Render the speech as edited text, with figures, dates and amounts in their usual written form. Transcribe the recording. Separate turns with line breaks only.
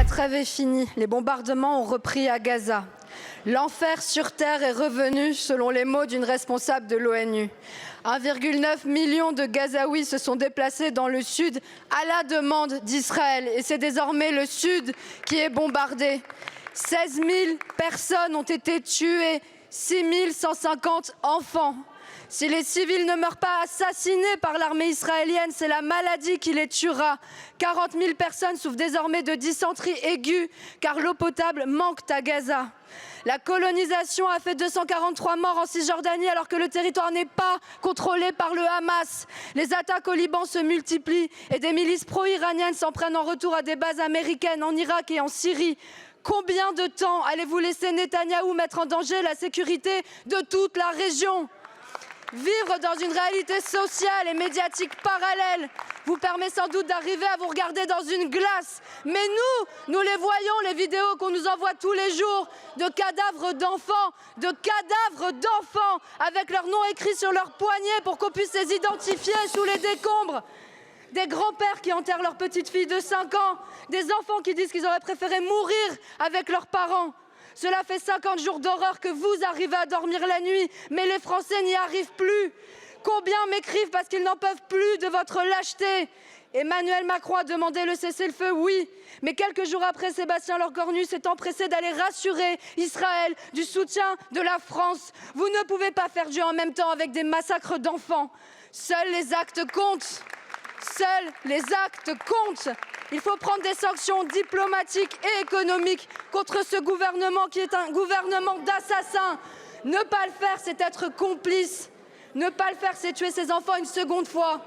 trêve est finie. Les bombardements ont repris à Gaza. L'enfer sur terre est revenu, selon les mots d'une responsable de l'ONU. 1,9 million de Gazaouis se sont déplacés dans le sud à la demande d'Israël. Et c'est désormais le sud qui est bombardé. 16 000 personnes ont été tuées, 6 150 enfants. Si les civils ne meurent pas assassinés par l'armée israélienne, c'est la maladie qui les tuera. 40 000 personnes souffrent désormais de dysenterie aiguë, car l'eau potable manque à Gaza. La colonisation a fait 243 morts en Cisjordanie alors que le territoire n'est pas contrôlé par le Hamas. Les attaques au Liban se multiplient et des milices pro-iraniennes s'en prennent en retour à des bases américaines en Irak et en Syrie. Combien de temps allez-vous laisser Netanyahou mettre en danger la sécurité de toute la région ? Vivre dans une réalité sociale et médiatique parallèle vous permet sans doute d'arriver à vous regarder dans une glace. Mais nous les voyons, les vidéos qu'on nous envoie tous les jours de cadavres d'enfants avec leurs noms écrits sur leurs poignets pour qu'on puisse les identifier sous les décombres. Des grands-pères qui enterrent leur petite fille de 5 ans, des enfants qui disent qu'ils auraient préféré mourir avec leurs parents. Cela fait 50 jours d'horreur que vous arrivez à dormir la nuit, mais les Français n'y arrivent plus. Combien m'écrivent parce qu'ils n'en peuvent plus de votre lâcheté? Emmanuel Macron a demandé le cessez-le-feu, oui, mais quelques jours après, Sébastien Lecornu s'est empressé d'aller rassurer Israël du soutien de la France. Vous ne pouvez pas faire Dieu en même temps avec des massacres d'enfants. Seuls les actes comptent. Seuls les actes comptent. Il faut prendre des sanctions diplomatiques et économiques contre ce gouvernement qui est un gouvernement d'assassins. Ne pas le faire, c'est être complice. Ne pas le faire, c'est tuer ses enfants une seconde fois.